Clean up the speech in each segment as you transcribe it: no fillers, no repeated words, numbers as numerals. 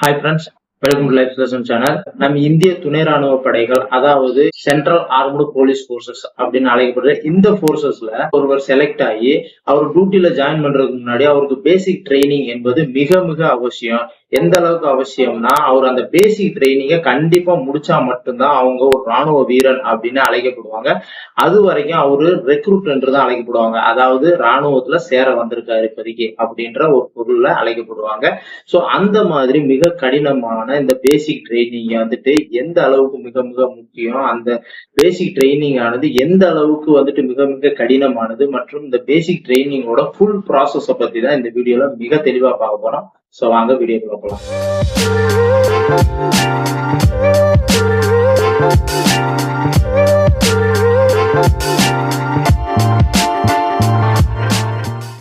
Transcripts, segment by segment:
Hi friends, welcome to life lesson channel. நம்ம இந்திய துணை ராணுவ படைகள், அதாவது சென்ட்ரல் ஆர்ம்டு போலீஸ் போர்சஸ் அப்படின்னு அழைக்கப்படுற இந்த போர்சஸ்ல ஒருவர் செலக்ட் ஆகி அவர் டியூட்டில ஜாயின் பண்றதுக்கு முன்னாடி அவருக்கு பேசிக் ட்ரைனிங் என்பது மிக மிக அவசியம். எந்த அளவுக்கு அவசியம்னா, அவர் அந்த பேசிக் ட்ரைனிங்கை கண்டிப்பா முடிச்சா மட்டும்தான் அவங்க ஒரு ராணுவ வீரன் அப்படின்னு அழைக்கப்படுவாங்க. அது வரைக்கும் அவரு ரெக்ரூட் என்றுதான் அழைக்கப்படுவாங்க. அதாவது ராணுவத்துல சேர வந்திருக்காரு இப்போதைக்கு அப்படின்ற ஒரு பொருள்ல அழைக்கப்படுவாங்க. சோ அந்த மாதிரி மிக கடினமான இந்த பேசிக் ட்ரைனிங் வந்துட்டு எந்த அளவுக்கு மிக மிக முக்கியம், அந்த பேசிக் ட்ரைனிங் ஆனது எந்த அளவுக்கு வந்துட்டு மிக மிக கடினமானது மற்றும் இந்த பேசிக் ட்ரைனிங்கோட ஃபுல் ப்ராசஸ பத்தி தான் இந்த வீடியோல மிக தெளிவா பார்க்க போறோம். சோ வாங்க வீடியோக்குள்ள போலாம்.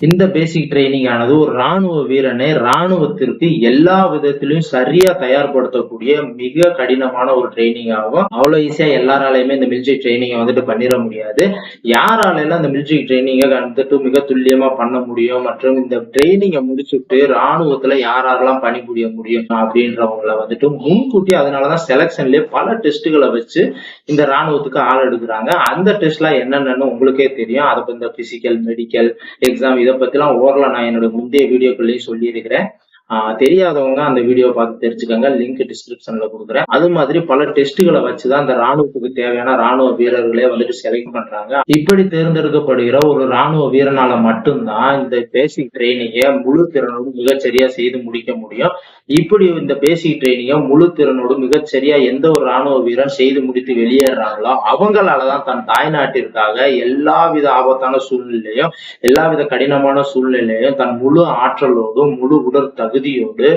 இந்த பேசிக் ட்ரைனிங் ஆனது ஒரு ராணுவ வீரனை ராணுவத்திற்கு எல்லா விதத்திலையும் சரியா தயார்படுத்தக்கூடிய மிக கடினமான ஒரு ட்ரைனிங் ஆகும். அவ்வளவு ஈஸியா எல்லாராலையுமே இந்த மிலிட்டரி ட்ரைனிங்கை வந்துட்டு பண்ணிட முடியாது. யாராலையும் அந்த மிலிட்டரி ட்ரைனிங்கை வந்துட்டு மிக துல்லியமா பண்ண முடியும் மற்றும் இந்த ட்ரைனிங்கை முடிச்சுட்டு ராணுவத்துல யாரெல்லாம் பணிபுரிய முடியும் அப்படின்றவங்களை வந்துட்டு முன்கூட்டி, அதனாலதான் செலக்ஷன்லயே பல டெஸ்ட்டுகளை வச்சு இந்த ராணுவத்துக்கு ஆள் எடுக்கிறாங்க. அந்த டெஸ்ட்லாம் என்னென்னு உங்களுக்கே தெரியும். அதை இந்த பிசிக்கல், மெடிக்கல் எக்ஸாம் இதை பத்திலாம் ஓரளவு நான் என்னோட முந்தைய வீடியோக்குள்ளேயும் சொல்லி இருக்கிறேன். தெரியாதவங்க அந்த வீடியோ பார்த்து தெரிஞ்சுக்கோங்க. லிங்க் டிஸ்கிரிப்ஷன்ல கொடுக்குறேன். அது மாதிரி பல டெஸ்ட்டுகளை வச்சுதான் அந்த ராணுவத்துக்கு தேவையான ராணுவ வீரர்களே வந்துட்டு செலக்ட் பண்றாங்க. இப்படி தேர்ந்தெடுக்கப்படுகிற ஒரு ராணுவ வீரனால மட்டும்தான் இந்த பேசிக் ட்ரைனிங்கை முழு திறனோடு மிகச்சரியா செய்து முடிக்க முடியும். இப்படி இந்த பேசிக் ட்ரைனிங்கை முழு திறனோடு மிகச்சரியா எந்த ஒரு ராணுவ வீரன் செய்து முடித்து வெளியேறாங்களோ அவங்களாலதான் தன் தாய்நாட்டிற்காக எல்லாவித ஆபத்தான சூழ்நிலையும், எல்லாவித கடினமான சூழ்நிலையும் தன் முழு ஆற்றலோடும் முழு உடல் தகுதியோடு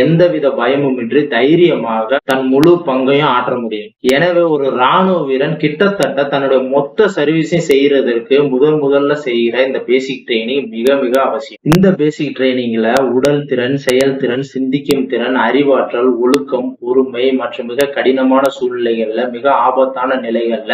எந்தவித பயமுமின்றி தைரியமாக தன் முழு பங்கையும் ஆற்ற முடியும். எனவே ஒரு ராணுவ வீரன் கிட்டத்தட்ட தன்னுடைய மொத்த சர்வீஸையும் செய்யறதற்கு முதல்ல செய்கிற இந்த பேசிக் ட்ரைனிங் மிக மிக அவசியம். இந்த பேசிக் ட்ரைனிங்ல உடல் திறன், செயல்திறன், சிந்திக்கும் திறன், அறிவாற்றல், ஒழுக்கம், பொறுமை மற்றும் மிக கடினமான சூழ்நிலைகள்ல, மிக ஆபத்தான நிலைகள்ல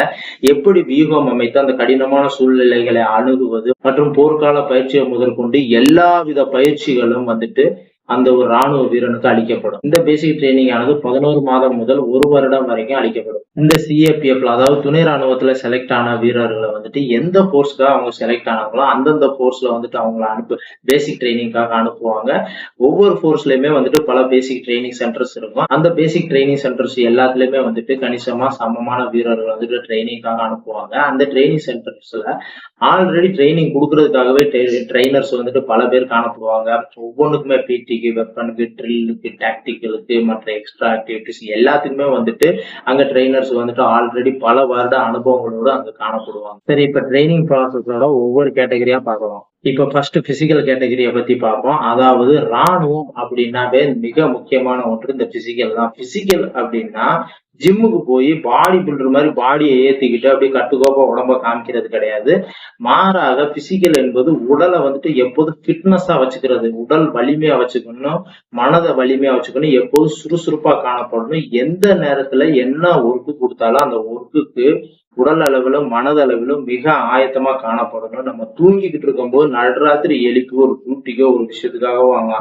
எப்படி வியூகம் அமைத்து அந்த கடினமான சூழ்நிலைகளை அணுகுவது மற்றும் போர்க்கால பயிற்சியை முதற்கொண்டு எல்லாவித பயிற்சிகளும் வந்துட்டு அந்த ஒரு ராணுவ வீரனுக்கு அளிக்கப்படும். இந்த பேசிக் ட்ரைனிங் ஆனது 11 மாதம் முதல் 1 வருடம் வரைக்கும் அளிக்கப்படும். இந்த சிஏபிஎஃப்ல, அதாவது துணை ராணுவத்துல செலக்ட் ஆன வீரர்களை வந்துட்டு எந்த போர்ஸ்க்காக அவங்க செலக்ட் ஆனாங்களோ அந்தந்த போர்ஸ்ல வந்துட்டு அவங்களை பேசிக் ட்ரைனிங்காக அனுப்புவாங்க. ஒவ்வொரு போர்ஸ்லயுமே வந்துட்டு பல பேசிக் ட்ரைனிங் சென்டர்ஸ் இருக்கும். அந்த பேசிக் ட்ரைனிங் சென்டர்ஸ் எல்லாத்துலயுமே வந்துட்டு கணிசமா சமமான வீரர்கள் வந்துட்டு ட்ரைனிங்காக அனுப்புவாங்க. அந்த ட்ரைனிங் சென்டர்ஸ்ல ஆல்ரெடி ட்ரைனிங் கொடுக்கறதுக்காகவே ட்ரைனர்ஸ் வந்துட்டு பல பேர் காணப்படுவாங்க. ஒவ்வொன்றுக்குமே பிடிக்கு, வெப்பனுக்கு, ட்ரில்லுக்கு, டாக்டிக்கலுக்கு மற்ற எக்ஸ்ட்ரா ஆக்டிவிட்டிஸ் எல்லாத்துக்குமே வந்துட்டு அங்க ட்ரைனர்ஸ் வந்துட்டு ஆல்ரெடி பல வருட அனுபவங்களோடு அங்க காணப்படுவாங்க. சரி, இப்ப ட்ரைனிங் ப்ராசஸோட ஒவ்வொரு கேட்டகரியா பார்க்கலாம். இப்ப ஃபர்ஸ்ட் பிசிக்கல் கேட்டகரியை பத்தி பார்ப்போம். அதாவது ராணுவம் அப்படின்னாவே மிக முக்கியமான ஒன்று இந்த பிசிக்கல் தான். பிசிக்கல் அப்படின்னா ஜிம்முக்கு போய் பாடி பில்டர் மாதிரி பாடியை ஏத்திக்கிட்டு அப்படியே கட்டுக்கோப்பா உடம்ப காமிக்கிறது கிடையாது. மாறாக பிசிக்கல் என்பது உடலை வந்துட்டு எப்போதும் ஃபிட்னஸா வச்சுக்கிறது, உடல் வலிமையா வச்சுக்கணும், மனதை வலிமையா வச்சுக்கணும், எப்போதும் சுறுசுறுப்பா காணப்படணும். எந்த நேரத்துல என்ன ஒர்க்கு கொடுத்தாலும் அந்த ஒர்க்குக்கு உடல் அளவிலும் மனதளவிலும் மிக ஆயத்தமா காணப்படணும். நம்ம தூங்கிக்கிட்டு இருக்கும்போது நடுராத்திரி எழுப்பி ஒரு டியூட்டிக்கோ ஒரு விஷயத்துக்காக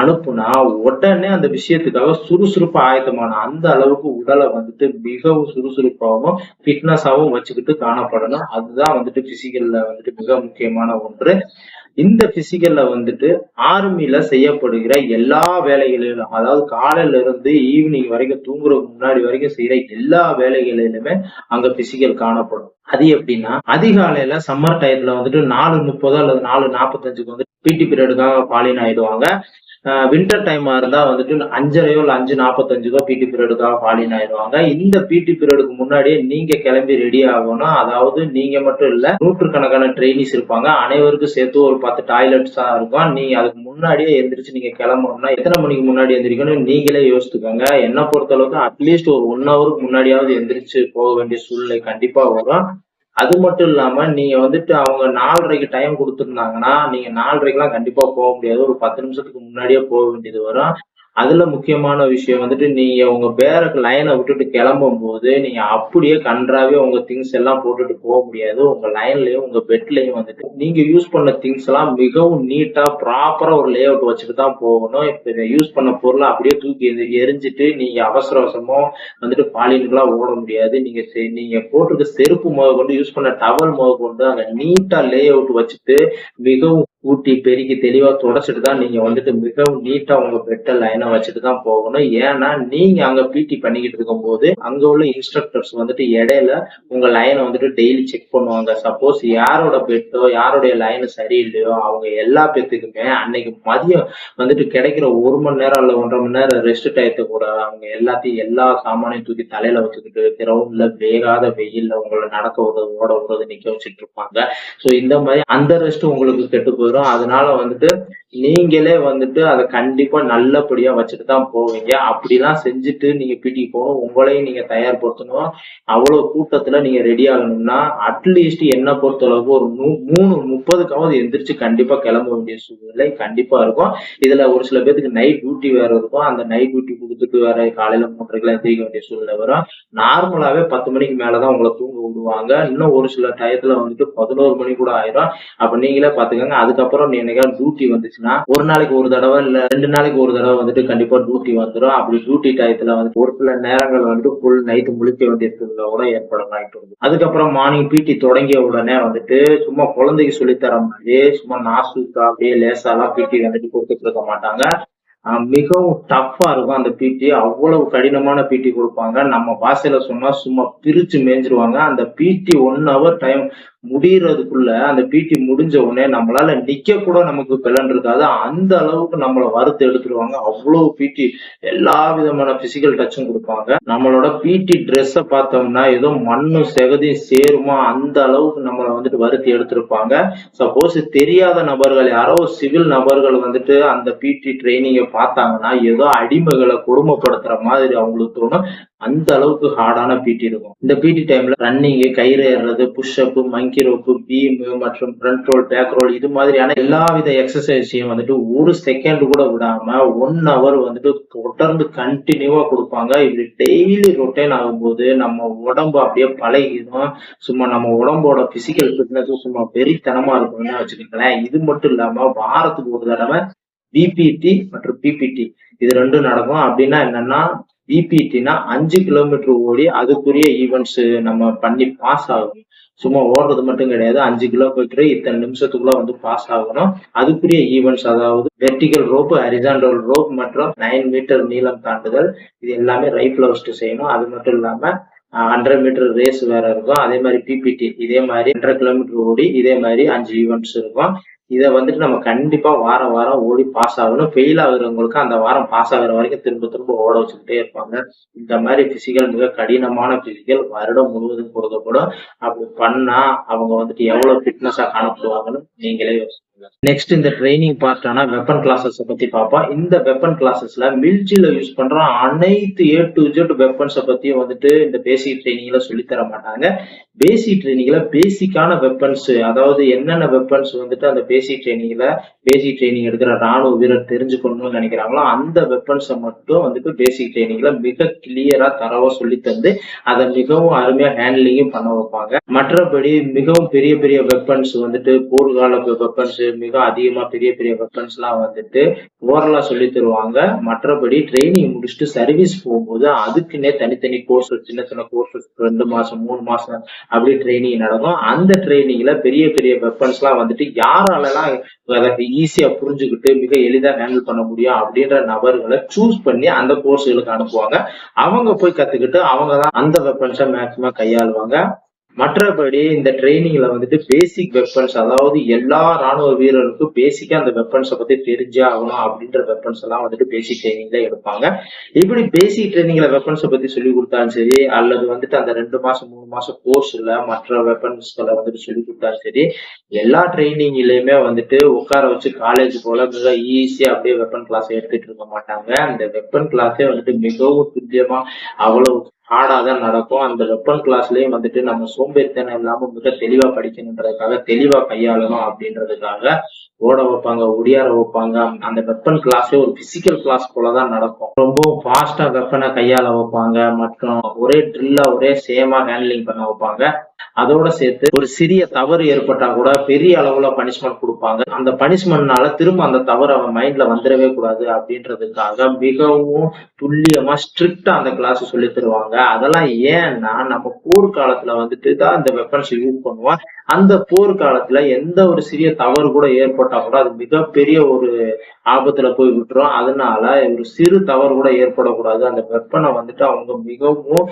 அனுப்புனா உடனே அந்த விஷயத்துக்காக சுறுசுறுப்பா ஆயத்தமான அந்த அளவுக்கு உடலை வந்துட்டு மிகவும் சுறுசுறுப்பாகவும் ஃபிட்னஸாவும் வச்சுக்கிட்டு காணப்படணும். அதுதான் வந்துட்டு பிசிக்கல்ல வந்துட்டு மிக முக்கியமான ஒன்று. இந்த பிசிக்கல்ல வந்துட்டு ஆர்மில செய்யப்படுகிற எல்லா வேலைகளிலும், அதாவது காலையில இருந்து ஈவினிங் வரைக்கும் தூங்குறதுக்கு முன்னாடி வரைக்கும் செய்யற எல்லா வேலைகளிலுமே அங்க பிசிக்கல் காணப்படும். அது எப்படின்னா, அதிகாலையில சம்மர் டயத்துல வந்துட்டு 4:30 அல்லது 4:45 வந்து பிடி பீரியடுக்காக பாலின் ஆயிடுவாங்க. வின்டர் டைமா இருந்தா வந்துட்டு 5:30 இல்ல 5:45 பிடி பீரியடுக்காக பாலின் ஆயிடுவாங்க. இந்த பிடி பீரியடுக்கு முன்னாடியே நீங்க கிளம்பி ரெடி ஆகணும். அதாவது நீங்க மட்டும் இல்ல, நூற்றுக்கணக்கான ட்ரெயினிஸ் இருப்பாங்க. அனைவருக்கும் சேர்த்து ஒரு 10 டாய்லெட்ஸ் தான் இருக்கும். நீங்க அதுக்கு முன்னாடியே எந்திரிச்சு நீங்க கிளம்பணும்னா எத்தனை மணிக்கு முன்னாடி எந்திரிக்கணும் நீங்களே யோசிச்சுக்கோங்க. என்ன பொறுத்த அளவுக்கு அட்லீஸ்ட் ஒரு 1 ஹவருக்கு முன்னாடியாவது எந்திரிச்சு போக வேண்டிய சூழ்நிலை கண்டிப்பா வரும். அது மட்டும் இல்லாம நீங்க வந்துட்டு அவங்க 4:30க்கு டைம் கொடுத்துருந்தாங்கன்னா நீங்க 4:30க்கெல்லாம் கண்டிப்பா போக முடியாது. ஒரு 10 நிமிஷத்துக்கு முன்னாடியே போக வேண்டியது வரும். அதுல முக்கியமான விஷயம் வந்துட்டு நீங்க உங்க பேரக் லைனை விட்டுட்டு கிளம்பும் போது நீங்க அப்படியே கன்றாவே உங்க திங்ஸ் எல்லாம் போட்டுட்டு போக முடியாது. உங்க லைன்லயும் உங்க பெட்லயும் வந்துட்டு நீங்க யூஸ் பண்ண திங்ஸ் எல்லாம் மிகவும் நீட்டா ப்ராப்பரா ஒரு லே அவுட் வச்சுட்டு தான் போகணும். இப்ப யூஸ் பண்ண பொருளை அப்படியே தூக்கி எரிஞ்சிட்டு நீங்க அவசர அவசரமா வந்துட்டு பாலின்களா ஓட முடியாது. நீங்க போட்டிருக்க செருப்பு முதற்கொண்டு யூஸ் பண்ண டவல் முதற்கொண்டு அங்க நீட்டா லே அவுட் வச்சுட்டு மிகவும் கூட்டி பெருக்கி தெளிவா தொடச்சிட்டு தான் நீங்க வந்துட்டு மிகவும் நீட்டா உங்க பெட்ட லைனா வச்சுட்டு தான் போகணும். ஏன்னா நீங்க அங்க பிடி பண்ணிக்கிட்டு இருக்கும் போது அங்க உள்ள இன்ஸ்ட்ரக்டர்ஸ் வந்துட்டு இடையில உங்க லைனை வந்துட்டு டெய்லி செக் பண்ணுவாங்க. சப்போஸ் யாரோட பெட்டோ யாருடைய லைன் சரியில்லையோ அவங்க எல்லா பேத்துக்குமே அன்னைக்கு மதியம் வந்துட்டு கிடைக்கிற 1 மணி நேரம் இல்ல 1.5 மணி நேரம் ரெஸ்ட் டயத்தை கூட அவங்க எல்லாத்தையும் எல்லா சாமானையும் தூக்கி தலையில வச்சுக்கிட்டு கிரவுண்ட்ல வேகாத வெயில்ல உங்களை நடக்க விடுறது ஓட விடுறது நிக்க வச்சுட்டு இருப்பாங்க. சோ இந்த மாதிரி அந்த ரெஸ்ட் உங்களுக்கு கெட்டு போயிடும். அதனால வந்துட்டு நீங்களே வந்துட்டு அதை கண்டிப்பா நல்லபடியா வச்சுட்டு தான் போவீங்க. அப்படிலாம் செஞ்சுட்டு நீங்க பிடி போகணும். உங்களையும் நீங்க தயார்படுத்தணும். அவ்வளவு கூட்டத்துல நீங்க ரெடி ஆகணும்னா அட்லீஸ்ட் என்ன பொறுத்த அளவுக்கு ஒரு 3:30க்காவது எந்திரிச்சு கண்டிப்பா கிளம்ப வேண்டிய சூழ்நிலை கண்டிப்பா இருக்கும். இதுல ஒரு சில பேருக்கு நைட் டியூட்டி வேற இருக்கும். அந்த நைட் டியூட்டி கொடுத்துட்டு வேற காலையில 3:30க்கெல்லாம் எந்திரிக்க வேண்டிய சூழ்நிலை வரும். நார்மலாவே 10 மணிக்கு மேலதான் உங்களை தூங்க விடுவாங்க. இன்னும் ஒரு சில டயத்துல வந்துட்டு 11 மணி கூட ஆயிரும். அப்ப நீங்களே பாத்துக்கோங்க. அதுக்கப்புறம் என்னைக்காவது டியூட்டி வந்துச்சுன்னா ஒரு நாளைக்கு ஒரு தடவை இல்ல 2 நாளைக்கு ஒரு தடவை வந்துட்டு கண்டிப்பா டியூட்டி வந்துடும். அப்படி டியூட்டி டயத்துல வந்து ஒரு சில நேரங்கள் வந்துட்டு ஃபுல் நைட் முழிக்க வேண்டிய சூழ்நிலை கூட ஏற்பட வாய்ப்பு இருக்கு. அதுக்கப்புறம் மார்னிங் பிடி தொடங்கிய உடனே வந்துட்டு சும்மா குழந்தைக்கு சொல்லித்தர மாதிரி சும்மா நாசுக்கா அப்படியே லேசாலாம் பிடி வந்துட்டு கொடுத்துட்டு இருக்க மாட்டாங்க. மிகவும் டஃப்பா இருக்கும் அந்த பிடி. அவ்வளவு கடினமான பிடி கொடுப்பாங்க. நம்ம பாஷையில சொன்னா சும்மா பிரிச்சு மேய்ஞ்சிருவாங்க. அந்த பிடி 1 ஹவர் டைம் முடியறதுக்குள்ள அந்த பிடி முடிஞ்ச உடனே நம்மளால நிக்க கூட நமக்கு பிளன் இருக்காது. அந்த அளவுக்கு நம்மள வறுத்து எடுத்துருவாங்க. அவ்வளவு பிடி எல்லா விதமான பிசிக்கல் டச்சும் கொடுப்பாங்க. நம்மளோட பிடி ட்ரெஸ்ஸ பார்த்தோம்னா ஏதோ மண்ணும் செகதியும் சேருமா அந்த அளவுக்கு நம்மள வந்துட்டு வறுத்தி எடுத்திருப்பாங்க. சப்போஸ் தெரியாத நபர்கள் யாரோ சிவில் நபர்கள் வந்துட்டு அந்த பிடி ட்ரைனிங்க பார்த்தாங்கன்னா ஏதோ அடிமைகளை கொடுமைப்படுத்துற மாதிரி அவங்களுக்கு தோணும். அந்த அளவுக்கு ஹார்டான பிடி இருக்கும். இந்த பிடி டைம்ல ரன்னிங், கயிறு ஏறுறது, புஷ் அப், மங்கி ரோப்பு, பீம் மற்றும் ஃப்ரண்ட் ரோல், பேக் ரோல் இது மாதிரியான எல்லா வித எக்ஸசைஸையும் வந்துட்டு ஒரு செகண்ட் கூட விடாம 1 ஹவர் வந்துட்டு தொடர்ந்து கண்டினியூவா கொடுப்பாங்க. இப்படி டெய்லி ரொட்டேன் ஆகும்போது நம்ம உடம்பு அப்படியே பழகிடும். சும்மா நம்ம உடம்போட பிசிக்கல் ஃபிட்னஸ் சும்மா வெறித்தனமா இருக்கும்னு வச்சுக்கோங்களேன். இது மட்டும் இல்லாம வாரத்துக்கு ஒரு தடவை பிபிடி மற்றும் பிபிடி இது 2 நடக்கும். அப்படின்னா என்னன்னா பிபிடினா 5 கிலோமீட்டர் ஓடி அதுக்குரிய ஈவெண்ட்ஸ் நம்ம பண்ணி பாஸ் ஆகணும். சும்மா ஓடுறது மட்டும் கிடையாது. 5 கிலோமீட்டர் இத்தனை நிமிஷத்துக்குள்ள வந்து பாஸ் ஆகணும். அதுக்குரிய ஈவெண்ட்ஸ் அதாவது வெர்டிகல் ரோப், ஹரிசாண்டல் ரோப் மற்றும் 9 மீட்டர் நீளம் தாண்டுதல் இது எல்லாமே ரைஃபிள் வச்சுட்டு செய்யணும். அது மட்டும் இல்லாம 100 மீட்டர் ரேஸ் வேற இருக்கும். அதே மாதிரி பிபிடி இதே மாதிரி 1.5 கிலோமீட்டர் ஓடி இதே மாதிரி 5 ஈவெண்ட்ஸ் இருக்கும். இதை வந்துட்டு நம்ம கண்டிப்பா வாரம் வாரம் ஓடி பாஸ் ஆகணும். ஃபெயில் ஆகுறவங்களுக்கு அந்த வாரம் பாஸ் ஆகுற வரைக்கும் திரும்ப திரும்ப ஓட வச்சுக்கிட்டே இருப்பாங்க. இந்த மாதிரி பிசிக்கல் மிக கடினமான பிசிக்கல் வருடம் முழுவதும் கொடுக்கப்படும். அப்படி பண்ணா அவங்க வந்துட்டு எவ்வளவு ஃபிட்னஸா காணப்படுவாங்கன்னு நீங்களே யோசிங்க. நெக்ஸ்ட் இந்த ட்ரைனிங் பார்ட்டான வெப்பன் கிளாஸஸ் பத்தி பார்ப்போம். இந்த வெப்பன் கிளாஸஸ்ல மிலிட்டரியில யூஸ் பண்ற அனைத்து A to Z வெப்பன்ஸ பத்தியும் வந்துட்டு இந்த பேசிக் ட்ரைனிங்ல சொல்லி தர மாட்டாங்க. பேசிக் ட்ரைனிங்ல பேசிக்கான வெப்பன்ஸ் அதாவது என்னென்ன வெப்பன்ஸ் வந்துட்டு அந்த பேசிக் ட்ரைனிங் எடுக்கிற ராணுவ வீரர் தெரிஞ்சுக்கணும்னு நினைக்கிறாங்களோ அந்த வெப்பன்ஸை மட்டும் வந்துட்டு பேசிக் ட்ரைனிங்ல மிக கிளியரா தரவா சொல்லி தந்து அதை மிகவும் அருமையா ஹேண்ட்லிங்கும் பண்ண வைப்பாங்க. மற்றபடி மிகவும் பெரிய பெரிய வெப்பன்ஸ் வந்துட்டு போர்க்கால வெப்பன்ஸ் மிக அதிகமா பெரிய பெரிய வெப்பன்ஸ் எல்லாம் வந்துட்டு ஓரலா சொல்லி தருவாங்க. மற்றபடி ட்ரைனிங் முடிச்சுட்டு சர்வீஸ் போகும்போது அதுக்குன்னே தனித்தனி கோர்ஸ் சின்ன சின்ன கோர்சஸ் 2 மாசம் 3 மாசம் அப்படி ட்ரைனிங் நடக்கும். அந்த ட்ரைனிங்ல பெரிய பெரிய வெப்பன்ஸ் எல்லாம் வந்துட்டு யாராலலாம் அதை ஈஸியா புரிஞ்சுக்கிட்டு மிக எளிதா ஹேண்டில் பண்ண முடியும் அப்படின்ற நபர்களை சூஸ் பண்ணி அந்த கோர்ஸ்களுக்கு அனுப்புவாங்க. அவங்க போய் கத்துக்கிட்டு அவங்கதான் அந்த வெப்பன்ஸை மேக்சிமம் கையாளுவாங்க. மற்றபடி இந்த ட்ரைனிங்ல வந்துட்டு பேசிக் வெப்பன்ஸ் அதாவது எல்லா ராணுவ வீரருக்கும் பேசிக்கா அந்த வெப்பன்ஸை பத்தி தெரிஞ்சே ஆகணும் அப்படின்ற வெப்பன்ஸ் எல்லாம் வந்துட்டு பேசிக் ட்ரைனிங்ல எடுப்பாங்க. இப்படி பேசிக் ட்ரைனிங்ல வெப்பன்ஸை பத்தி சொல்லி கொடுத்தாலும் சரி அல்லது வந்துட்டு அந்த 2 மாசம் 3 மாசம் கோர்ஸ்ல மற்ற வெப்பன்ஸ்களை வந்துட்டு சொல்லி கொடுத்தாலும் சரி எல்லா ட்ரைனிங்லயுமே வந்துட்டு உட்கார வச்சு காலேஜ் போல மிக ஈஸியா அப்படியே வெப்பன் கிளாஸ் எடுத்துட்டு இருக்க மாட்டாங்க. அந்த வெப்பன் கிளாஸே வந்துட்டு மிகவும் துல்லியமா அவ்வளவு ஹார்டாதான் நடக்கும். அந்த வெப்பன் கிளாஸ்லயும் வந்துட்டு நம்ம சோம்பேறித்தனம் இல்லாம மிக தெளிவா படிக்கணுன்றதுக்காக, தெளிவா கையாளணும் அப்படின்றதுக்காக ஓட வைப்பாங்க, ஒடியார வைப்பாங்க. அந்த வெப்பன் கிளாஸே ஒரு பிசிக்கல் கிளாஸ் போலதான் நடக்கும். ரொம்ப ஃபாஸ்டா வெப்பனை கையாள வைப்பாங்க, மற்றும் ஒரே ட்ரில்லா ஒரே சேமா ஹேண்ட்லிங் பண்ண வைப்பாங்க. அதோட சேர்த்து ஒரு சிறிய தவறு ஏற்பட்டா கூட பெரிய அளவுல பனிஷ்மெண்ட் கொடுப்பாங்க. அந்த பனிஷ்மெண்ட்னால திரும்ப அந்த தவறு அவன் மைண்ட்ல வந்துடவே கூடாது அப்படின்றதுக்காக மிகவும் துல்லியமா ஸ்ட்ரிக்டா அந்த கிளாஸ் சொல்லி தருவாங்க. அதெல்லாம் ஏன்னா நம்ம போர்க்காலத்துல வந்துட்டு தான் இந்த வெப்பன்ஸ் யூஸ் பண்ணுவோம். அந்த போர்க்காலத்துல எந்த ஒரு சிறிய தவறு கூட ஏற்பட்டா கூட அது மிகப்பெரிய ஒரு ஆபத்துல போய் விட்டுரும். அதனால ஒரு சிறு தவறு கூட ஏற்படக்கூடாது. அந்த வெப்பனை வந்துட்டு அவங்க மிகவும்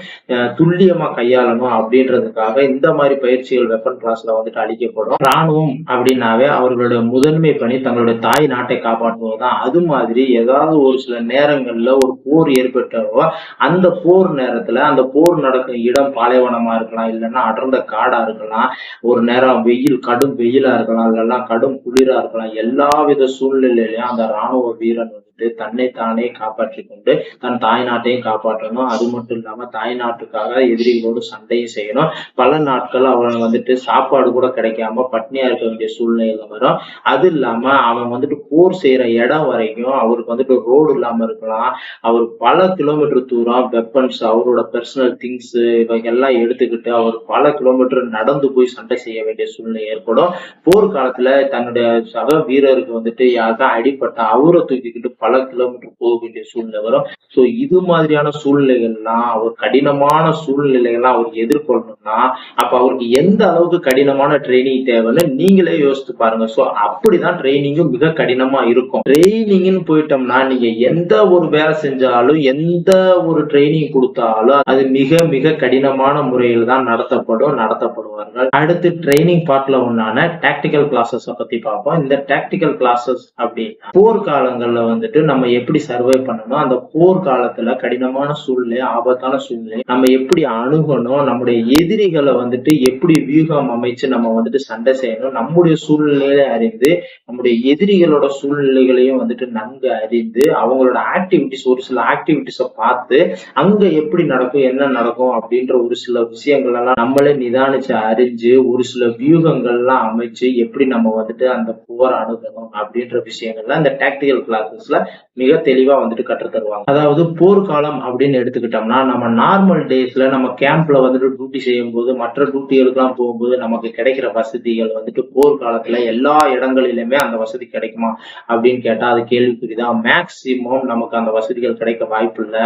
துல்லியமா கையாளணும் அப்படின்றதுக்காக இந்த மாதிரி பயிற்சிகள் வெப்பன் கிளாஸ்ல வந்துட்டு அளிக்கப்படும். ராணுவம் அப்படின்னாவே அவர்களுடைய முதன்மை பணி தங்களுடைய தாய் நாட்டை காப்பாற்றுவதுதான். அது மாதிரி ஏதாவது ஒரு சில நேரங்கள்ல ஒரு போர் ஏற்பட்டவோ அந்த போர் நேரத்துல அந்த போர் நடக்கும் இடம் பாலைவனமா இருக்கலாம், இல்லைன்னா அடர்ந்த காடா இருக்கலாம், ஒரு நேரம் கடும் வெயிலா இருக்கலாம், இல்லைன்னா கடும் குளிரா இருக்கலாம். எல்லா வித சூழ்நிலையிலும் அந்த ராணுவ வீரன் வந்துட்டு தன்னைத்தானே காப்பாற்றிக் கொண்டு தன் தாய் நாட்டையும் காப்பாற்றணும். அது மட்டும் இல்லாம தாய் நாட்டுக்காக எதிரிகளோடு சண்டையும் செய்யணும். பல நாட்கள் அவன் வந்துட்டு சாப்பாடு கூட கிடைக்காம பட்னியா இருக்க வேண்டிய சூழ்நிலை வரும். அது இல்லாம அவன் வந்துட்டு போர் செய்யற இடம் வரைக்கும் அவருக்கு வந்துட்டு ரோடு இல்லாம இருக்கலாம். அவர் பல கிலோமீட்டர் தூரம் வெப்பன்ஸ், அவரோட பர்சனல் திங்ஸ் இவைகள்லாம் எடுத்துக்கிட்டு அவர் பல கிலோமீட்டர் நடந்து போய் சண்டை செய்ய வேண்டிய சூழ்நிலை ஏற்படும். போர்க்காலத்துல தன்னுடைய சக வீரருக்கு வந்துட்டு யாருக்கா அடிப்பட்ட அவரை தூக்கிக்கிட்டு பல கிலோமீட்டர் போக வேண்டிய சூழ்நிலை வரும். சோ இது மாதிரியான சூழ்நிலைகள்லாம், அவர் கடினமான சூழ்நிலைகள்லாம் அவர் எதிர்கொள்ளணும்னா அப்ப அவருக்கு எந்த அளவுக்கு கடினமான ட்ரைனிங் தேவைன்னு நீங்களே யோசித்து பாருங்க. சோ அப்படிதான் ட்ரைனிங்கும் மிக கடினமா இருக்கும். ட்ரைனிங்னு போயிட்டோம்னா நீங்க எந்த ஒரு வேலை செஞ்சாலும் எந்த ஒரு ட்ரைனிங் கொடுத்தாலும் அது மிக மிக கடினமான முறையில் தான் நடத்தப்படுவார்கள். அடுத்து ட்ரைனிங் பார்ட்ல ஒன்னான டாக்டிக்கல் கிளாஸஸ் பத்தி பார்ப்போம். இந்த டாக்டிக்கல் கிளாஸஸ் அப்படின்னா போர்க்காலங்கள்ல வந்துட்டு நம்ம எப்படி சர்வை பண்ணணும், அந்த போர்க்காலத்துல கடினமான சூழ்நிலை, ஆபத்தான சூழ்நிலை நம்ம எப்படி அணுகணும், நம்முடைய எதிரிகளை வந்துட்டு எப்படி வியூகம் அமைச்சு நம்ம வந்துட்டு சண்டை செய்யணும், நம்முடைய சூழ்நிலையை அறிந்து நம்முடைய எதிரிகளோட சூழ்நிலைகளையும் வந்துட்டு நன்கு அறிந்து அவங்களோட ஆக்டிவிட்டிஸ், ஒரு சில ஆக்டிவிட்டிஸ பார்த்து அங்க எப்படி நடக்கும் என்ன நடக்கும் அப்படின்ற ஒரு சில விஷயங்கள் எல்லாம் நம்மளே நிதானிச்சு அறிஞ்சு ஒரு சில வியூகங்கள்லாம் அமைச்சு எப்படி நம்ம வந்துட்டு அந்த போர் அணுகணும் அப்படின்ற விஷயங்கள்லாம் இந்த டாக்டிக்கல் கிளாஸஸ்ல மிக தெளிவா வந்துட்டு கற்று தருவாங்க. அதாவது போர்க்காலம் அப்படின்னு எடுத்துக்கிட்டோம்னா நம்ம நார்மல் டேஸ்ல நம்ம கேம்ப்ல வந்துட்டு டியூட்டி செய்யும் போது மற்ற டியூட்டிகளுக்கெல்லாம் போகும்போது நமக்கு கிடைக்கிற வசதிகள் வந்துட்டு போர்க்காலத்துல எல்லா இடங்களிலுமே அந்த வசதி கிடைக்குமா அப்படின்னு கேட்டா அது கேள்விக்குறிதான். மேக்சிமம் நமக்கு அந்த வசதிகள் கிடைக்க வாய்ப்பு இல்லை.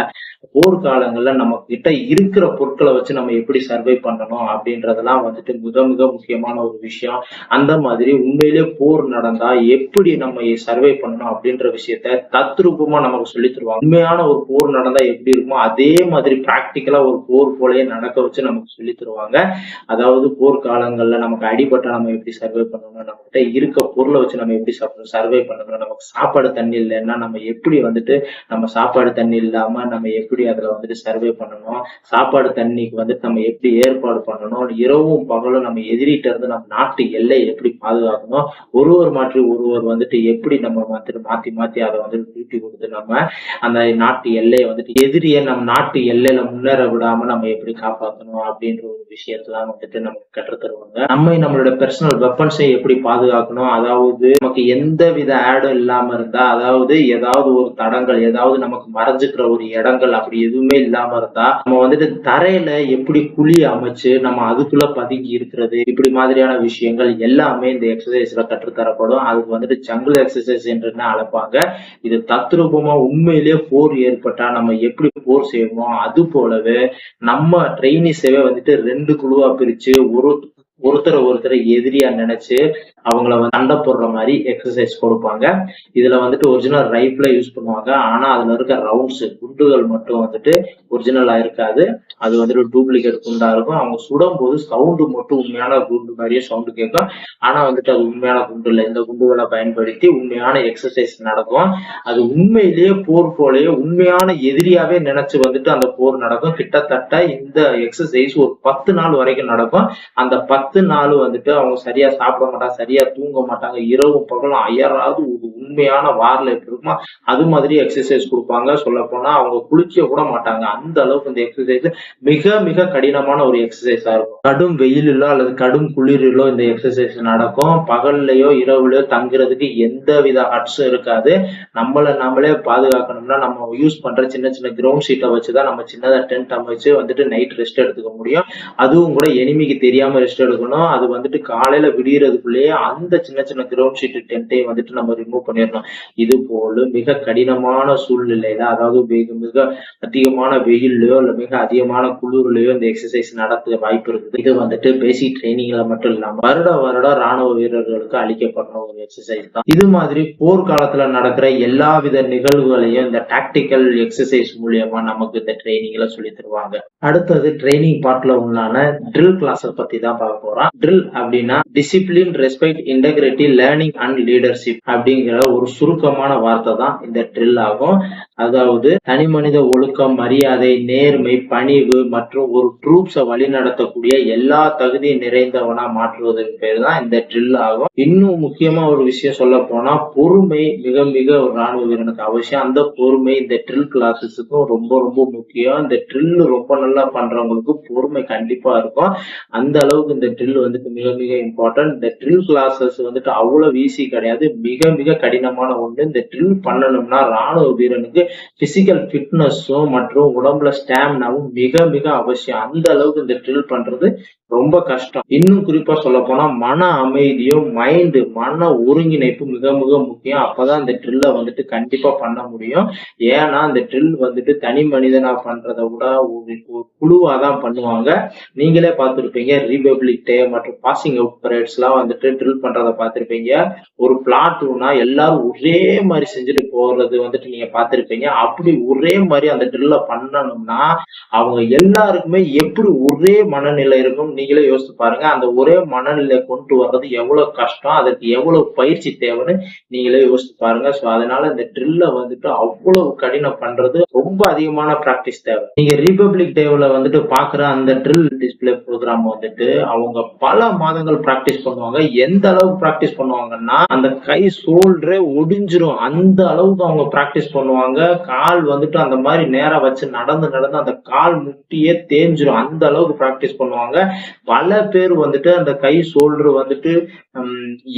போர்க்காலங்கள்ல நம்ம கிட்ட இருக்கிற பொருட்களை வச்சு நம்ம எப்படி சர்வை பண்ணணும் அப்படின்றதெல்லாம் வந்துட்டு மிக மிக முக்கியமான ஒரு விஷயம். அந்த மாதிரி உண்மையிலேயே போர் நடந்தா எப்படி நம்ம சர்வை பண்ணணும் அப்படின்ற விஷயத்த தத்ரூபமா நமக்கு சொல்லி தருவாங்க. உண்மையான ஒரு போர் நடந்தா எப்படி இருக்குமோ அதே மாதிரி பிராக்டிக்கலா ஒரு போர் போலயே நடக்க வச்சு நமக்கு சொல்லி தருவாங்க. அதாவது போர்க்காலங்கள்ல நமக்கு அடிபட்டா நம்ம எப்படி சர்வை பண்ணணும், நம்ம கிட்ட இருக்க பொருளை வச்சு நம்ம எப்படி சர்வை பண்ணணும், நமக்கு சாப்பாடு தண்ணி இல்லைன்னா நம்ம எப்படி வந்துட்டு நம்ம சாப்பாடு தண்ணி இல்லாம நம்ம எப்படி அதுல வந்துட்டு சர்வே பண்ணணும், சாப்பாடு தண்ணிக்கு வந்துட்டு நம்ம எப்படி ஏற்பாடு பண்ணணும், இரவும் பகலும் நம்ம எதிரிட்ட இருந்து நம்ம நாட்டு எல்லையை எப்படி பாதுகாக்கணும், ஒருவர் மாற்றி ஒருவர் வந்துட்டு எப்படி நம்ம வந்துட்டு மாத்தி மாத்தி அதை வந்துட்டு டியூட்டி கொடுத்து நம்ம அந்த நாட்டு எல்லையை வந்துட்டு எதிரியை நம்ம நாட்டு எல்லையில முன்னேற விடாம நம்ம எப்படி காப்பாற்றணும் அப்படின்ற ஒரு விஷயத்தான் வந்துட்டு நமக்கு கற்று தருவாங்க. நம்மளோட பர்சனல் வெப்பன்ஸை எப்படி பாதுகாக்கணும், அதாவது நமக்கு எந்த வித ஆடும் இல்லாம இருந்தா, அதாவது ஏதாவது ஒரு தடங்கள், ஏதாவது நமக்கு மறைஞ்சுக்கிற ஒரு இடங்கள் அப்படி எதுவுமே இல்லாம இருந்தா நம்ம வந்துட்டு தரையில எப்படி குழி அமைச்சு நம்ம அதுக்குள்ள பதுங்கி இருக்கிறது, இப்படி மாதிரியான விஷயங்கள் எல்லாமே இந்த எக்ஸசைஸ்ல கற்றுத்தரப்படும். அதுக்கு வந்துட்டு ஜங்கிள் எக்ஸசைஸ் என்று அழைப்பாங்க. இது தத்ரூபமா உண்மையிலேயே போர் ஏற்பட்டா நம்ம எப்படி போர் செய்வோம் அது போலவே நம்ம ட்ரெயினிஸவே வந்துட்டு 2 குழுவா பிரிச்சு ஒருத்தரை எதிரியா நினைச்சு அவங்கள சண்டை போடுற மாதிரி எக்ஸசைஸ் கொடுப்பாங்க. இதுல வந்துட்டு ஒரிஜினல் ரைஃபிள யூஸ் பண்ணுவாங்க. ஆனா அதுல இருக்க ரவுண்ட்ஸ் குண்டுகள் மட்டும் வந்துட்டு ஒரிஜினலா இருக்காது. அது வந்துட்டு டூப்ளிகேட் குண்டா இருக்கும். அவங்க சுடும் போது சவுண்டு மட்டும் உண்மையான குண்டு மாதிரியே சவுண்டு கேட்கும். ஆனா வந்துட்டு அது உண்மையான குண்டு இல்லை. இந்த குண்டுகளை பயன்படுத்தி உண்மையான எக்ஸசைஸ் நடக்கும். அது உண்மையிலேயே போர் போலயே உண்மையான எதிரியாவே நினைச்சு வந்துட்டு அந்த போர் நடக்கும். கிட்டத்தட்ட இந்த எக்ஸசைஸ் ஒரு 10 நாள் வரைக்கும் நடக்கும். அந்த 10 நாள் வந்துட்டு அவங்க சரியா சாப்பிட மாட்டாங்க, சரியா தூங்க மாட்டாங்க, இரவு பகலும் அயராது ஒரு உண்மையான வார்ல எப்படி இருக்குமோ அது மாதிரி எக்ஸசைஸ் கொடுப்பாங்க. சொல்ல போனா அவங்க குளிக்க கூட மாட்டாங்க. அந்த அளவுக்கு இந்த எக்ஸசைஸ் மிக மிக கடினமான ஒரு எக்ஸசைஸா இருக்கும். கடும் வெயிலிலோ அல்லது கடும் குளிரிலோ இந்த எக்ஸசைஸ் நடக்கும். பகல்லையோ இரவுலயோ தங்குறதுக்கு எந்த வித ஹட்ஸும் இருக்காது. நம்மளே பாதுகாக்கணும்னா நம்ம யூஸ் பண்ற சின்ன சின்ன கிரவுண்ட் ஷீட்டை வச்சுதான் நம்ம சின்னதா டென்ட் அமைச்சு நைட் ரெஸ்ட் எடுத்துக்க முடியும். அதுவும் கூட எனிமிக்கு தெரியாம ரெஸ்ட் எடுக்கணும். அது காலையில விடியறதுக்குள்ளேயே அந்த சின்ன சின்ன கிரவுண்ட் ஷீட் டென்ட்டையும் நம்ம ரிமூவ் பண்ணிடணும். இது போல மிக கடினமான சூழ்நிலையில, அதாவது மிக மிக அதிகமான வெயில்லயோ இல்ல மிக அதிகமான குளிர்லயோ இந்த எக்ஸசைஸ் நடத்த வாய்ப்பு இருக்குது. இது பேசிக் ட்ரைனிங்ல மட்டும் இல்லாம வருடம் ராணுவ வீரர்களுக்கு அளிக்கப்படுற ஒரு எக்ஸசைஸ் தான். இது மாதிரி போர்க்காலத்துல நடக்கிற எல்லா வித நிகழ்வுகளையும் இந்த டாக்டிக்கல் எக்ஸசைஸ் மூலியமா நமக்கு இந்த ட்ரைனிங்ல சொல்லி தருவாங்க. அடுத்தது ட்ரைனிங் பார்ட்ல உள்ளான ட்ரில் கிளாஸ் பத்தி தான் பார்க்க போறோம். ட்ரில் அப்படின்னா discipline, respect, integrity, learning and leadership அப்படிங்கிற ஒரு சுருக்கமான வார்த்தை தான் இந்த ட்ரில் ஆகும். அதாவது தனி மனித ஒழுக்கம், மரியாதை, நேர்மை, பணிவு மற்றும் ஒரு ட்ரூப்ஸை வழி நடத்தக்கூடிய எல்லா தகுதியும் நிறைந்தவனா மாற்றுவதற்கு பேர் தான் இந்த ட்ரில் ஆகும். இன்னும் முக்கியமா ஒரு விஷயம் சொல்ல போனா பொறுமை மிக மிக ஒரு ராணுவ வீரனுக்கு அவசியம். அந்த பொறுமை இந்த ட்ரில் கிளாஸஸுக்கும் ரொம்ப ரொம்ப முக்கியம். இந்த ட்ரில் ரொம்ப நல்லா பண்றவங்களுக்கு பொறுமை கண்டிப்பா இருக்கும். அந்த அளவுக்கு இந்த ட்ரில் மிக மிக இம்பார்ட்டன்ட். இந்த ட்ரில் கிளாஸஸ் அவ்வளவு ஈஸி கிடையாது, மிக மிக கடினமான ஒன்று. இந்த ட்ரில் பண்ணணும்னா ராணுவ வீரனுக்கு பிசிக்கல் ஃபிட்னஸும் மற்றும் உடம்புல ஸ்டாமினாவும் மிக மிக அவசியம். அந்த அளவுக்கு இந்த ட்ரில் பண்றது ரொம்ப கஷ்டம். இன்னும் குறிப்பா சொல்ல போனா மன அமைதியும் மன ஒருங்கிணைப்பு மிக மிக முக்கியம். அப்பதான் இந்த ட்ரில்ல கண்டிப்பா பண்ண முடியும். ஏன்னா இந்த ட்ரில் தனி மனிதனா பண்றதை விட ஒரு குழுவா தான் பண்ணுவாங்க. நீங்களே பார்த்திருப்பீங்க, ரிபப்ளிக் டே மற்றும் பாசிங் அவுட் பரேட்ஸ் எல்லாம் ட்ரில் பண்றதை பார்த்திருப்பீங்க. ஒரு பிளாட்டூனா எல்லாரும் ஒரே மாதிரி செஞ்சுட்டு போறது நீங்க பார்த்திருப்பீங்க. அப்படி ஒரே மாதிரி அந்த ட்ரில்ல பண்ணணும்னா அவங்க எல்லாருக்குமே எப்படி ஒரே மனநிலை இருக்கும் நீங்களே யோசிச்சு பாருங்க. அந்த ஒரே மனநிலை கொண்டு வர்றது எவ்வளவு கஷ்டம், அதுக்கு எவ்வளவு பயிற்சி தேவைன்னு நீங்களே யோசிச்சு பாருங்க. சோ அதனால இந்த ட்ரில்ல அவ்வளவு கடினம் பண்றது ரொம்ப அதிகமான பிராக்டிஸ் தேவை. நீங்க ரிபப்ளிக் டேவ்ல பாக்குற அந்த ட்ரில் டிஸ்பிளே ப்ரோக்ராம் அவங்க பல மாதங்கள் பிராக்டிஸ் பண்ணுவாங்க. எந்த அளவுக்கு பிராக்டிஸ் பண்ணுவாங்கன்னா அந்த கை ஷோல்டரே ஒடிஞ்சிரும். அந்த அளவுக்கு அவங்க பிராக்டிஸ் பண்ணுவாங்க. கால் அந்த மாதிரி நேரா வச்சு நடந்து நடந்து அந்த கால் முட்டியே தேஞ்சிரும். அந்த அளவுக்கு பிராக்டிஸ் பண்ணுவாங்க. பல பேர் அந்த கை ஷோல்டர்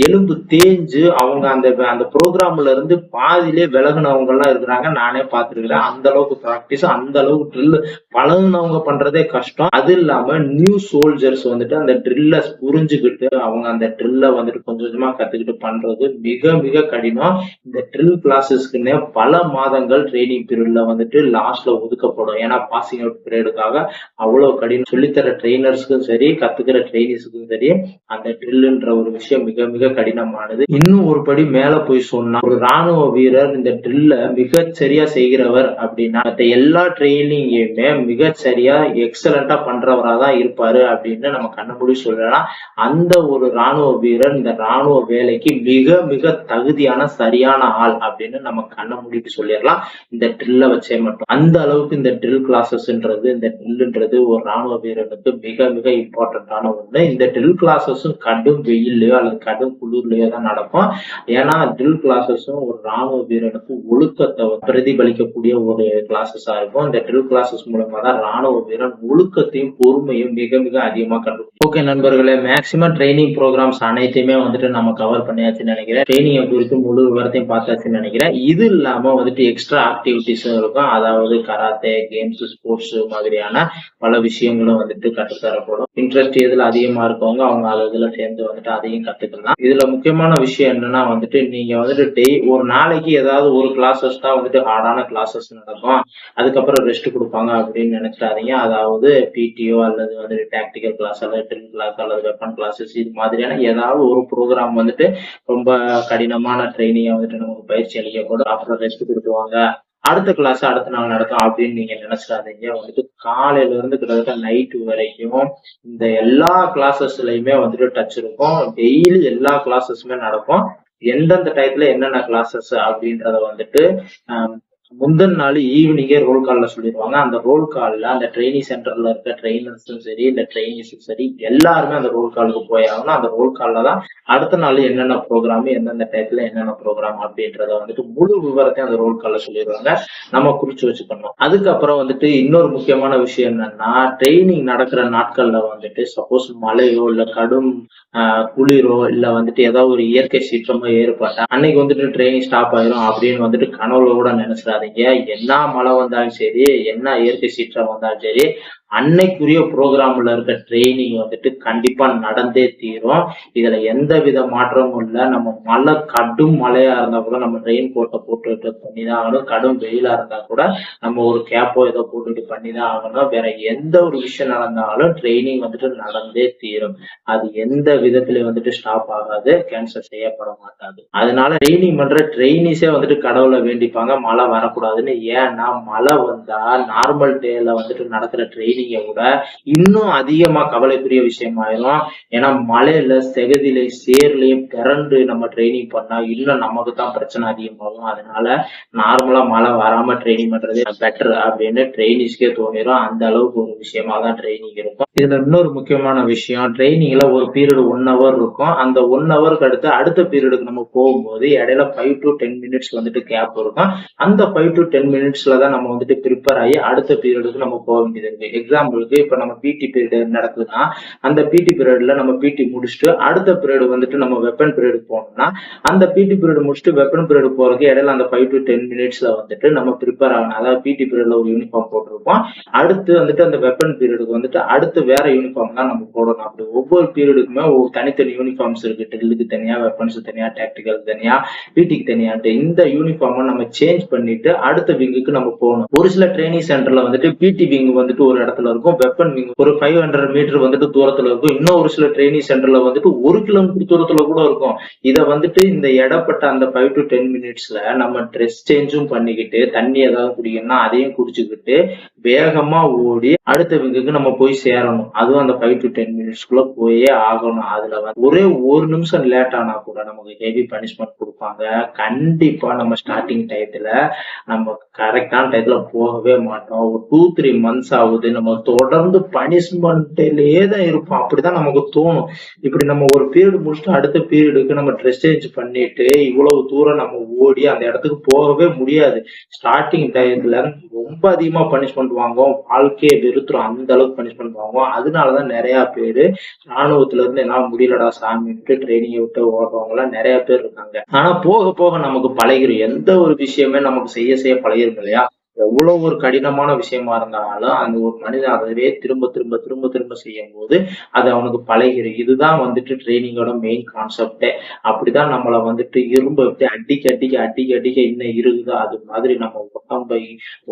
எலும்பு தேஞ்சு அவங்க அந்த ப்ரோக்ராம்ல இருந்து பாதியிலே விலகுனவங்க எல்லாம் இருக்கிறாங்க. நானே பார்த்திருக்கிறேன். அந்த அளவுக்கு பிராக்டிஸ், அந்த அளவுக்கு ட்ரில் பழகுனவங்க பண்றதே கஷ்டம். அது இல்லாம நியூ சோல்ஜர்ஸ் அந்த ட்ரில்ல புரிஞ்சுக்கிட்டு அவங்க அந்த ட்ரில்ல கொஞ்சம் கொஞ்சமா கத்துக்கிட்டு பண்றது மிக மிக கடினம். இந்த ட்ரில் கிளாஸஸ்க்குன்னே பல மாதங்கள் ட்ரைனிங் பீரியட்ல லாஸ்ட்ல ஒதுக்கப்படும். ஏன்னா பாசிங் அவுட் பீரியடுக்காக அவ்வளவு கடினம். சொல்லித்தர ட்ரெயினர்ஸ்க்கும் சரி, கத்துக்கிற ட்ரெயினிஸ்க்கும் சரி, அந்த ட்ரில்ன்ற ஒரு விஷயம் மிக மிக கடினமானது. இன்னும் ஒரு படி மேல போய் சொன்னா, ஒரு ராணுவ வீரர் இந்த ட்ரில்ல மிக சரியா செய்கிறவர் அப்படின்னா எல்லா ட்ரைனிங்கையுமே மிக சரியா எக்ஸலண்டா பண்றவரா தான் இருப்பாரு அப்படின்னு நம்ம கண்டுபிடி சொல்லலாம். அந்த ஒரு ராணுவ வீரர் இந்த ராணுவ வேலைக்கு மிக மிக தகுதியான சரியான ஆள் அப்படின்னு நம்ம கண்டுபிடிக்கு சொல்லிடலாம், இந்த ட்ரில்ல வச்சே மட்டும். அந்த அளவுக்கு இந்த ட்ரில் கிளாஸஸ்ன்றது, இந்த ட்ரில்ன்றது ஒரு ராணுவ வீரனுக்கு மிக மிக இம்பார்ட்டன்டான ஒண்ணு. இந்த ட்ரில் கிளாஸஸும் கடும் வெயில்லயோ அல்லது கடும் குளிர்லயோ தான் நடக்கும். ஏன்னா ட்ரில் கிளாஸஸும் ஒரு ராணுவ வீரனுக்கு ஒழுக்கத்தை பிரதிபலிக்கக்கூடிய ஒரு கிளாஸஸா இருக்கும். இந்த ட்ரில் கிளாஸஸ் மூலமா தான் ராணுவ வீரன் ஒழுக்கத்தையும் பொறுமையும் மிக மிக அதிகமா கண்டுபிடிக்கும். ஓகே நண்பர்களே, மேக்சிமம் ட்ரைனிங் ப்ரோக்ராம்ஸ் அனைத்தையுமே நம்ம கவர் பண்ணியாச்சுன்னு நினைக்கிறேன். ட்ரைனிங்கை குறித்து முழு விவரத்தையும் பார்த்தாச்சுன்னு நினைக்கிறேன். இது இல்லாம எக்ஸ்ட்ரா ஆக்டிவிட்டிஸும் இருக்கும். அதாவது கராத்தே, கேம்ஸ், ஸ்போர்ட்ஸ் மாதிரியான பல விஷயங்களும் கற்றுத்தரப்படும். இன்ட்ரெஸ்ட் எதுல அதிகமா இருக்கவங்க அவங்க அதுல சேர்ந்து அதையும் கத்துக்கலாம். இதுல முக்கியமான விஷயம் என்னன்னா நீங்க ஒரு நாளைக்கு ஏதாவது ஒரு கிளாஸஸ் தான் ஹார்டான கிளாஸஸ் நடக்கும், அதுக்கப்புறம் ரெஸ்ட் கொடுப்பாங்க அப்படின்னு நினைச்சிடாதீங்க. அதாவது பிடிஓ அல்லது டாக்டிக்கல் கிளாஸ் அல்லது ட்ரில் கிளாஸ் அல்லது வெப்பன் கிளாஸஸ் இது மாதிரியான ஏதாவது ஒரு ப்ரோக்ராம் ரொம்ப கடினமான ட்ரைனிங் நமக்கு பயிற்சி அளிக்கப்படும். அப்புறம் ரெஸ்ட் கொடுத்துவாங்க, அடுத்த கிளாஸ் அடுத்த நாள் நடக்கும் அப்படின்னு நீங்க நினைச்சிடாதீங்க. காலையில இருந்து கிட்டத்தட்ட நைட்டு வரைக்கும் இந்த எல்லா கிளாஸஸ்லயுமே டச் இருக்கும். டெய்லி எல்லா கிளாஸஸுமே நடக்கும். எந்தெந்த டயத்துல என்னென்ன கிளாஸஸ் அப்படின்றத முந்தின நாள் ஈவினிங்கே ரோல் கால்ல சொல்லிடுவாங்க. அந்த ரோல் கால்ல அந்த ட்ரெய்னிங் சென்டர்ல இருக்க ட்ரெய்னர்ஸும் சரி, இல்ல ட்ரெய்னீஸும் சரி, எல்லாருமே அந்த ரோல் காலுக்கு போய் ஆகணும். அந்த ரோல் கால்ல தான் அடுத்த நாள் என்னென்ன ப்ரோகிராம், எந்தெந்த டயத்துல என்னென்ன ப்ரோகிராம் அப்படின்றத வந்துட்டு முழு விவரத்தையும் அந்த ரோல் கால்ல சொல்லிடுவாங்க. நம்ம குறிச்சு வச்சுக்கணும். அதுக்கப்புறம் வந்துட்டு இன்னொரு முக்கியமான விஷயம் என்னன்னா, ட்ரெய்னிங் நடக்கிற நாட்கள்ல வந்துட்டு சப்போஸ் மழையோ இல்ல கடும் குளிரோ இல்ல வந்துட்டு ஏதாவது ஒரு இயற்கை சீற்றமோ ஏற்பட்டா அன்னைக்கு வந்துட்டு ட்ரெயினிங் ஸ்டாப் ஆயிரும் அப்படின்னு வந்துட்டு கனவுல கூட நினைச்சிடாதீங்க. என்ன மழை வந்தாலும் சரி, என்ன இயற்கை சீற்றம் வந்தாலும் சரி, அன்னைக்குரிய ப்ரோக்ராம்ல இருக்க ட்ரெயினிங் வந்துட்டு கண்டிப்பா நடந்தே தீரும். இதுல எந்த வித மாற்றமும் இல்ல. நம்ம மழை கடும் மழையா இருந்தா கூட நம்ம ரெயின் கோட்டை போட்டுட்டு பண்ணிதான் ஆகணும். கடும் வெயிலா இருந்தா கூட நம்ம ஒரு கேப்போ ஏதோ போட்டுட்டு பண்ணிதான் ஆகணும். வேற எந்த ஒரு விஷயம் நடந்தாலும் ட்ரெயினிங் வந்துட்டு நடந்தே தீரும். அது எந்த விதத்திலயும் வந்துட்டு ஸ்டாப் ஆகாது, கேன்சல் செய்யப்பட மாட்டாது. அதனால ட்ரெயினிங் பண்ற ட்ரெயினிஸே வந்துட்டு கடவுளை வேண்டிப்பாங்க மழை வரக்கூடாதுன்னு. ஏன்னா மழை வந்தா நார்மல் டேல வந்துட்டு நடக்கிற ட்ரெயினிங்கை விட இன்னும் அதிகமா கவலைக்குரிய விஷயமாயிரும். ஏன்னா மழையில செகதிலையும் சேர்லையும் பிறண்டு நம்ம ட்ரைனிங் பண்ணா இன்னும் நமக்கு தான் பிரச்சனை அதிகமாகும். அதனால நார்மலா மழை வராம ட்ரைனிங் பண்றது பெட்டர் அப்படின்னு ட்ரைனிஸ்க்கே தோணிரும். அந்த அளவுக்கு ஒரு விஷயமா தான் ட்ரைனிங் இருக்கும். இதுல இன்னொரு முக்கியமான விஷயம், ட்ரைனிங்ல ஒரு பீரியட் 1 hour இருக்கும். அந்த 1 hourக்கு அடுத்து அடுத்த பீரியடுக்கு நம்ம போகும்போது இடையில 5 to 10 minutes வந்துட்டு கேப் இருக்கும். அந்த 5 to 10 minutesல தான் நம்ம வந்துட்டு ப்ரிப்பேர் ஆகி அடுத்த பீரியடுக்கு நம்ம போக வேண்டியது இருக்கு. எக்ஸாம்பிளுக்கு இப்ப நம்ம பிடி பீரியட் நடக்குதுன்னா அந்த பிடி பீரியட்ல நம்ம பிடி முடிச்சுட்டு அடுத்த பீரியட் வந்துட்டு நம்ம வெப்பன் பீரியட் போனோம்னா அந்த பிடி பீரியட் முடிச்சுட்டு வெப்பன் பீரியட் போறதுக்கு இடையில அந்த 5 to 10 minutesல வந்துட்டு நம்ம ப்ரிப்பேர் ஆகணும். அதாவது பிடி பீரியட்ல ஒரு யூனிஃபார்ம் போட்டிருப்போம். அடுத்து வந்துட்டு அந்த வெப்பன் பீரியடுக்கு வந்துட்டு அடுத்து வேற யூனிஃபார்ம் தான் நம்ம போடணும். அப்படி ஒவ்வொரு பீரியடுக்குமே தனித்தனி யூனிஃபார்ம்ஸ் இருக்கு. ட்ரில்லுக்கு தனியா, வெப்பன்ஸ் தனியா, டாக்டிக்கல் தனியா, பிடிக்கு தனியாட்டு. இந்த யூனிஃபார்மை நம்ம சேஞ்ச் பண்ணிட்டு அடுத்த விங்குக்கு நம்ம போகணும். ஒரு சில ட்ரைனிங் சென்டர்ல வந்துட்டு பிடி விங் வந்துட்டு ஒரு இடத்துல இருக்கும், வெப்பன் விங் ஒரு 500 மீட்டர் வந்துட்டு தூரத்துல இருக்கும். இன்னும் ஒரு சில ட்ரைனிங் சென்டர்ல வந்துட்டு 1 கிலோமீட்டர் தூரத்துல கூட இருக்கும். இத வந்துட்டு இந்த இடப்பட்ட அந்த 5 to 10 minutesல நம்ம ட்ரெஸ் சேஞ்சும் பண்ணிக்கிட்டு தண்ணி ஏதாவது குடிக்கணும்னா அதையும் குடிச்சுக்கிட்டு வேகமா ஓடி அடுத்த விங்குக்கு நம்ம போய் சேரணும். அதுவும் அந்த 5 to 10 minutesக்குள்ள போயே ஆகணும். அதுல ஒரே 1 நிமிஷம் லேட் ஆனா கூட நமக்கு ஹெவி பனிஷ்மெண்ட் கொடுப்பாங்க. கண்டிப்பா நம்ம ஸ்டார்டிங் டயத்துல நம்ம கரெக்டான டயத்துல போகவே மாட்டோம். ஒரு 2-3 months ஆகுது நம்ம தொடர்ந்து பனிஷ்மெண்ட்லயே தான் இருப்போம். அப்படிதான் நமக்கு தோணும். இப்படி நம்ம ஒரு பீரியட் முடிச்சுட்டு அடுத்த பீரியடுக்கு நம்ம ட்ரெஸ் சேஞ்ச் பண்ணிட்டு இவ்வளவு தூரம் நம்ம ஓடி அந்த இடத்துக்கு போகவே முடியாது. ஸ்டார்டிங் டயத்துல ரொம்ப அதிகமா பனிஷ்மெண்ட் வாங்குவோம். வாழ்க்கையை வெறுத்துரும். அந்த அளவுக்கு பனிஷ்மெண்ட் வாங்குவோம். அதனாலதான் நிறைய பேரு ராணுவத்துல இருந்து என்னால முடியலடா சாமிட்டு ட்ரைனிங்கை விட்டு ஓடுறவங்க எல்லாம் நிறைய பேர் இருக்காங்க. ஆனா போக போக நமக்கு பழகிரும். எந்த ஒரு விஷயமே நமக்கு செய்ய பழகிரும் இல்லையா? எவ்வளவு ஒரு கடினமான விஷயமா இருந்தாலும் அந்த ஒரு மனிதன் அதவே திரும்ப திரும்ப திரும்ப திரும்ப செய்யும் போது அது அவனுக்கு பழகிரும். இதுதான் வந்துட்டு ட்ரைனிங்கோட மெயின் கான்செப்டே. அப்படிதான் நம்மளை வந்துட்டு இரும்பு அடிக்க இன்னும் இருக்குதோ அது மாதிரி நம்ம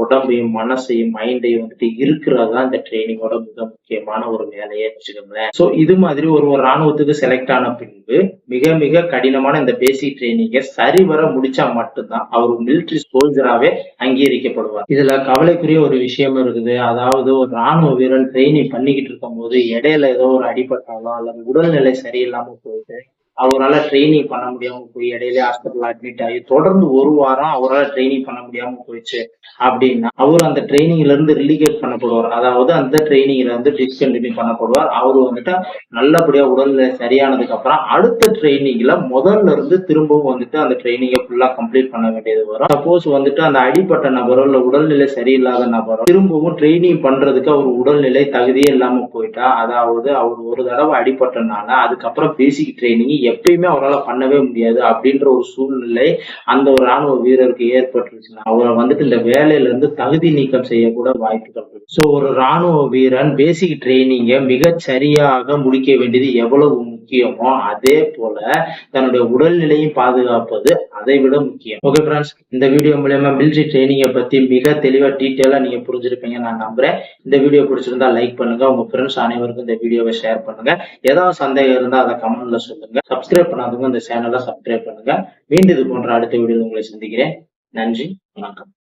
உடம்பையும் மனசையும் மைண்டையும் வந்துட்டு இருக்கிறதுதான் இந்த ட்ரைனிங்கோட மிக முக்கியமான ஒரு வேலையே வச்சுக்கோங்களேன். சோ இது மாதிரி ஒரு ராணுவத்துக்கு செலக்ட் ஆன பின்பு மிக மிக கடினமான இந்த பேசிக் ட்ரைனிங்கை சரிவர முடிச்சா மட்டும்தான் அவர் மிலிட்டரி சோல்ஜராவே அங்கீகரிக்கப்படுவார். இதுல கவலைக்குரிய ஒரு விஷயம் இருக்குது. அதாவது ஒரு ராணுவ வீரன் ட்ரைனிங் பண்ணிக்கிட்டு இருக்கும் போது இடையில ஏதோ ஒரு அடிபட்டாலோ அல்லது உடல்நிலை சரியில்லாம போயிட்டு அவரால் ட்ரைனிங் பண்ண முடியாம போய் இடையிலே ஹாஸ்பிட்டல் அட்மிட் ஆகி தொடர்ந்து 1 வாரம் அவரால் ட்ரைனிங் பண்ண முடியாம போயிடுச்சு அப்படின்னா அவர் அந்த ட்ரைனிங்ல இருந்து ரிலிகேட் பண்ணப்படுவார். அதாவது அந்த ட்ரைனிங்ல இருந்து டிஸ்கண்டினியூ பண்ணப்படுவார். அவரு வந்துட்டு நல்லபடியா உடல்நிலை சரியானதுக்கு அப்புறம் அடுத்த ட்ரைனிங்ல முதல்ல இருந்து திரும்பவும் வந்துட்டு அந்த ட்ரைனிங்கை ஃபுல்லா கம்ப்ளீட் பண்ண வேண்டியது வரும். சப்போஸ் வந்துட்டு அந்த அடிப்பட்ட நபரோ இல்ல உடல்நிலை சரியில்லாத நபரோ திரும்பவும் ட்ரைனிங் பண்றதுக்கு அவர் உடல்நிலை தகுதியே இல்லாம போயிட்டா, அதாவது அவர் ஒரு தடவை அடிபட்டனால அதுக்கப்புறம் பேசிக் ட்ரைனிங் எப்பயுமே அவரால் பண்ணவே முடியாது அப்படின்ற ஒரு சூழ்நிலை அந்த ஒரு ராணுவ வீரருக்கு ஏற்பட்டுருச்சுன்னா அவரை வந்துட்டு இந்த வேலையில இருந்து தகுதி நீக்கம் செய்யக்கூட வாய்ப்புகள் இருக்கு. ஸோ ஒரு ராணுவ வீரன் பேசிக் ட்ரைனிங்கை மிக சரியாக முடிக்க வேண்டியது எவ்வளவு முக்கியமோ அதே போல தன்னுடைய உடல்நிலையும் பாதுகாப்பது அதை விட முக்கியம். ஓகே ஃப்ரெண்ட்ஸ், இந்த வீடியோ மூலமா மிலிட்டரி ட்ரைனிங்கை பத்தி மிக தெளிவா டீட்டெயிலா நீங்க புரிஞ்சிருப்பீங்க நான் நம்புறேன். இந்த வீடியோ பிடிச்சிருந்தா லைக் பண்ணுங்க, உங்க ஃப்ரெண்ட்ஸ் அனைவருக்கும் இந்த வீடியோவை ஷேர் பண்ணுங்க. ஏதாவது சந்தேகம் இருந்தா அதை கமெண்ட்ல சொல்லுங்க. சப்ஸ்கிரைப் பண்ணாதவங்க இந்த சேனலை சப்ஸ்கிரைப் பண்ணுங்க. மீண்டும் இது போன்ற அடுத்த வீடியோ உங்களை சந்திக்கிறேன். நன்றி, வணக்கம்.